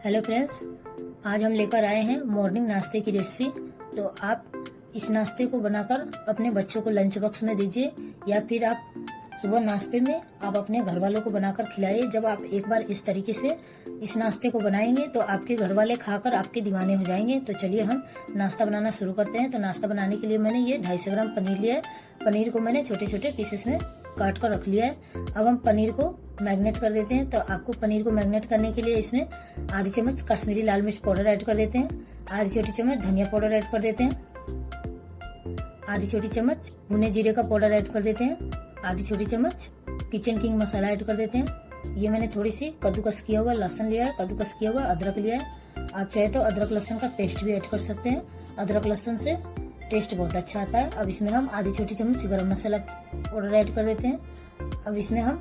Hello friends, आज हम लेकर आए हैं मॉर्निंग नाश्ते की रेसिपी। तो आप इस नाश्ते को बनाकर अपने बच्चों को लंच बॉक्स में दीजिए या फिर आप सुबह नाश्ते में आप अपने घर वालों को बनाकर खिलाइए। जब आप एक बार इस तरीके से इस नाश्ते को बनाएंगे तो आपके घर वाले खाकर आपके दीवाने हो जाएंगे। तो चलिए हम नाश्ता बनाना शुरू करते हैं। तो नाश्ता बनाने के लिए मैंने ये 250 ग्राम पनीर लिया है। पनीर को मैंने छोटे छोटे पीसेस में काट कर रख लिया है। अब हम पनीर को मैरिनेट कर देते हैं। तो आपको पनीर को मैरिनेट करने के लिए इसमें आधी चम्मच कश्मीरी लाल मिर्च पाउडर ऐड कर देते हैं, आधी छोटी चम्मच धनिया पाउडर ऐड कर देते हैं, आधी छोटी चम्मच भुने जीरे का पाउडर ऐड कर देते हैं, आधी छोटी चम्मच किचन किंग मसाला ऐड कर देते हैं। ये मैंने थोड़ी सी कद्दूकस किया हुआ लहसुन लिया है, कद्दूकस किया हुआ अदरक लिया है। आप चाहे तो अदरक लहसुन का पेस्ट भी ऐड कर सकते हैं, अदरक लहसुन से टेस्ट बहुत अच्छा आता है। अब इसमें हम आधी छोटी चम्मच गरम मसाला पाउडर ऐड कर देते हैं। अब इसमें हम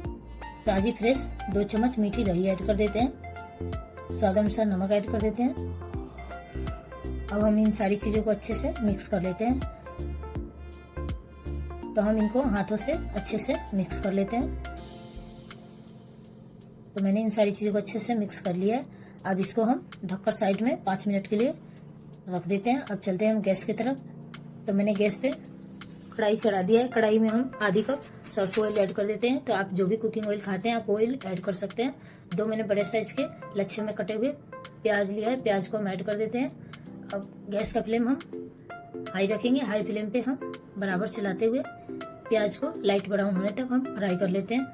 ताजी फ्रेश 2 चम्मच मीठी दही ऐड कर देते हैं, स्वाद अनुसार नमक ऐड कर देते हैं। अब हम इन सारी चीजों को अच्छे से मिक्स कर लेते हैं। तो हम इनको हाथों से अच्छे से मिक्स कर लेते हैं। तो मैंने इन सारी चीजों को अच्छे से मिक्स कर लिया है। अब इसको हम ढककर साइड में 5 मिनट के लिए रख देते हैं। अब चलते हैं हम गैस की तरफ। तो मैंने गैस पे कढ़ाई चढ़ा दिया है। कढ़ाई में हम आधी कप सरसों ऑयल ऐड कर देते हैं। तो आप जो भी कुकिंग ऑयल खाते हैं आप ऑयल ऐड कर सकते हैं। 2 मैंने बड़े साइज के लच्छे में कटे हुए प्याज लिया है, प्याज को हम ऐड कर देते हैं। अब गैस का फ्लेम हम हाई रखेंगे। हाई फ्लेम पे हम बराबर चलाते हुए प्याज को लाइट ब्राउन होने तक हम फ्राई कर लेते हैं।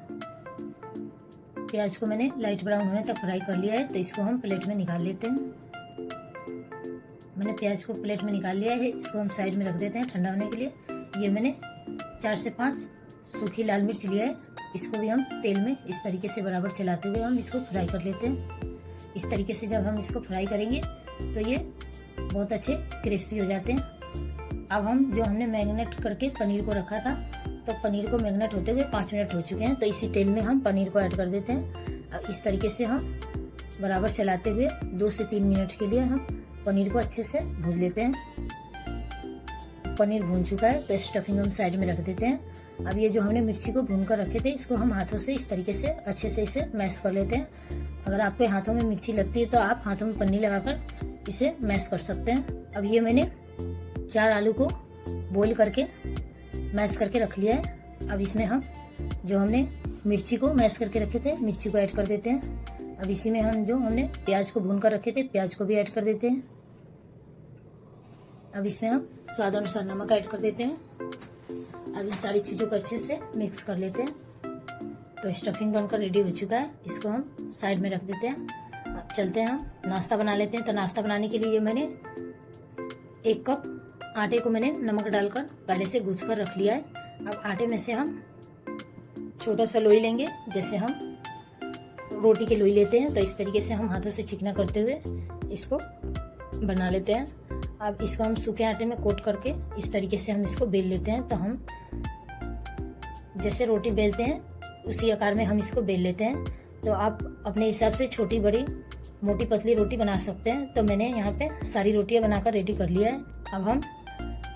प्याज को मैंने लाइट ब्राउन होने तक फ्राई कर लिया है। तो इसको हम प्लेट में निकाल लेते हैं। मैंने प्याज को प्लेट में निकाल लिया है। इसको हम साइड में रख देते हैं ठंडा होने के लिए। ये मैंने 4 से 5 सूखी लाल मिर्च लिया है। इसको भी हम तेल में इस तरीके से बराबर चलाते हुए हम इसको फ्राई कर लेते हैं। इस तरीके से जब हम इसको फ्राई करेंगे तो ये बहुत अच्छे क्रिस्पी हो जाते हैं। अब हम जो हमने मैरिनेट करके पनीर को रखा था, तो पनीर को मैरिनेट होते हुए 5 मिनट हो चुके हैं। तो इसी तेल में हम पनीर को ऐड कर देते हैं। इस तरीके से हम बराबर चलाते हुए 2 से 3 मिनट के लिए हम पनीर को अच्छे से भून लेते हैं। पनीर भून चुका है तो स्टफिंग हम साइड में रख देते हैं। अब ये जो हमने मिर्ची को भून कर रखे थे, इसको हम हाथों से इस तरीके से अच्छे से इसे मैश कर लेते हैं। अगर आपके हाथों में मिर्ची लगती है तो आप हाथों में पन्नी लगाकर इसे मैश कर सकते हैं। अब ये मैंने 4 आलू को बॉईल करके मैश करके रख लिया है। अब इसमें हम जो हमने मिर्ची को मैश करके रखे थे, मिर्ची को ऐड कर देते हैं। अब इसी में हम जो हमने प्याज को भून कर रखे थे, प्याज को भी ऐड कर देते हैं। अब इसमें हम स्वाद अनुसार नमक ऐड कर देते हैं। अब इन सारी चीजों को अच्छे से मिक्स कर लेते हैं। तो स्टफिंग बनकर रेडी हो चुका है। इसको हम साइड में रख देते हैं। अब चलते हैं हम नाश्ता बना लेते हैं। तो नाश्ता बनाने के लिए मैंने 1 कप आटे को मैंने नमक डालकर पहले से गूंथ कर रख लिया है। अब आटे में से हम छोटा सा लोई लेंगे, जैसे हम रोटी की लोई लेते हैं। तो इस तरीके से हम हाथों से चिकना करते हुए इसको बना लेते हैं। अब इसको हम सूखे आटे में कोट करके इस तरीके से हम इसको बेल लेते हैं। तो हम जैसे रोटी बेलते हैं उसी आकार में हम इसको बेल लेते हैं। तो आप अपने हिसाब से छोटी बड़ी मोटी पतली रोटी बना सकते हैं। तो मैंने यहाँ पे सारी रोटियां बनाकर रेडी कर लिया है। अब हम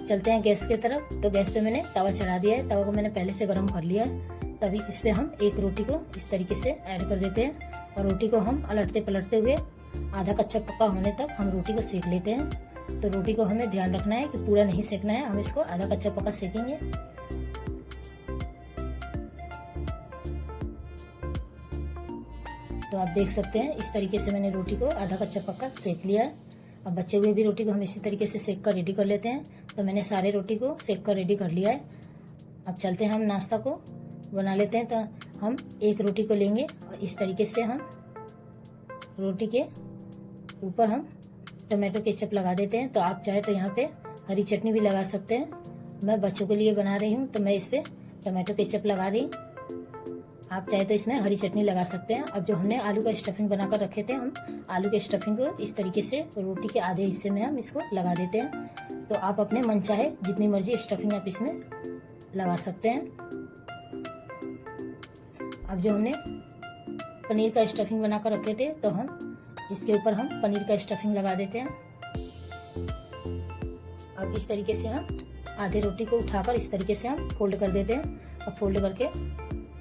चलते हैं गैस की तरफ। तो गैस पे मैंने तवा चढ़ा दिया है। तवा को मैंने पहले से गर्म कर लिया है। तभी इस पे हम एक रोटी को इस तरीके से ऐड कर देते हैं और रोटी को हम अलटते पलटते हुए आधा कच्चा पक्का होने तक हम रोटी को सेक लेते हैं। तो रोटी को हमें ध्यान रखना है कि पूरा नहीं सेकना है, हम इसको आधा कच्चा पक्का सेकेंगे। तो आप देख सकते हैं इस तरीके से मैंने रोटी को आधा कच्चा पक्का सेक लिया है। अब बचे हुए भी रोटी को हम इसी तरीके से सेक कर रेडी कर लेते हैं। तो मैंने सारे रोटी को सेक कर रेडी कर लिया है। अब चलते हैं हम नाश्ता को बना लेते हैं। तो हम एक रोटी को लेंगे और इस तरीके से हम रोटी के ऊपर हम टमाटो केचप लगा देते हैं। तो आप चाहे तो यहाँ पे हरी चटनी भी लगा सकते हैं। मैं बच्चों के लिए बना रही हूँ तो मैं इस पे टमाटो केचप लगा रही हूँ। आप चाहे तो इसमें हरी चटनी लगा सकते हैं। अब जो हमने आलू का स्टफिंग बनाकर रखे थे, हम आलू के स्टफिंग को इस तरीके से रोटी के आधे हिस्से में हम इसको लगा देते हैं। तो आप अपने मन चाहे जितनी मर्जी स्टफिंग आप इसमें लगा सकते हैं। अब जो हमने पनीर का स्टफिंग बनाकर रखे थे, तो हम इसके ऊपर हम पनीर का स्टफिंग लगा देते हैं। अब इस तरीके से हम आधे रोटी को उठाकर इस तरीके से हम फोल्ड कर देते हैं। और फोल्ड करके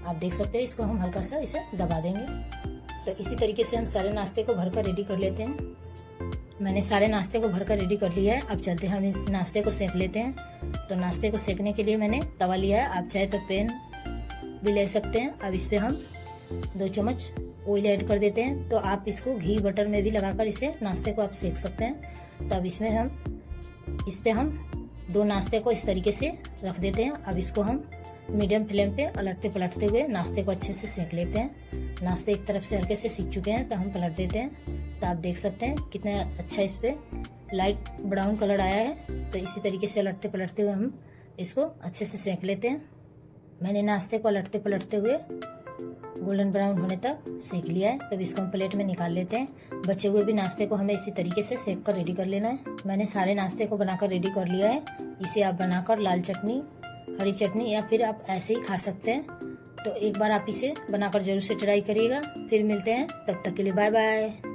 आप देख सकते हैं इसको हम हल्का सा इसे दबा देंगे। तो इसी तरीके से हम सारे नाश्ते को भरकर रेडी कर लेते हैं। मैंने सारे नाश्ते को भरकर रेडी कर लिया है। अब चलते हैं हम इस नाश्ते को सेक लेते हैं। तो नाश्ते को सेकने के लिए मैंने तवा लिया है, आप चाहे तो पैन भी ले सकते हैं। अब इस पे हम 2 चम्मच ऑयल ऐड कर देते हैं। तो आप इसको घी बटर में भी लगाकर इसे नाश्ते को आप सेक सकते हैं। तो अब इसमें इस पे हम 2 नाश्ते को इस तरीके से रख देते हैं। अब इसको हम मीडियम फ्लेम पे पलटते पलटते हुए नाश्ते को अच्छे से सेक लेते हैं। नाश्ते एक तरफ से हल्के से सीख चुके हैं तो हम पलट देते हैं। तो आप देख सकते हैं कितना अच्छा इस पे लाइट ब्राउन कलर आया है। तो इसी तरीके से पलटते पलटते हुए हम इसको अच्छे से सेक लेते हैं। मैंने नाश्ते को पलटते पलटते हुए गोल्डन ब्राउन होने तक सेक लिया है। तब इसको हम प्लेट में निकाल लेते हैं। बचे हुए भी नाश्ते को हमें इसी तरीके से सेक कर रेडी कर लेना है। मैंने सारे नाश्ते को बनाकर रेडी कर लिया है। इसे आप बनाकर लाल चटनी, हरी चटनी या फिर आप ऐसे ही खा सकते हैं। तो एक बार आप इसे बनाकर जरूर से ट्राई करिएगा। फिर मिलते हैं, तब तक के लिए बाय बाय।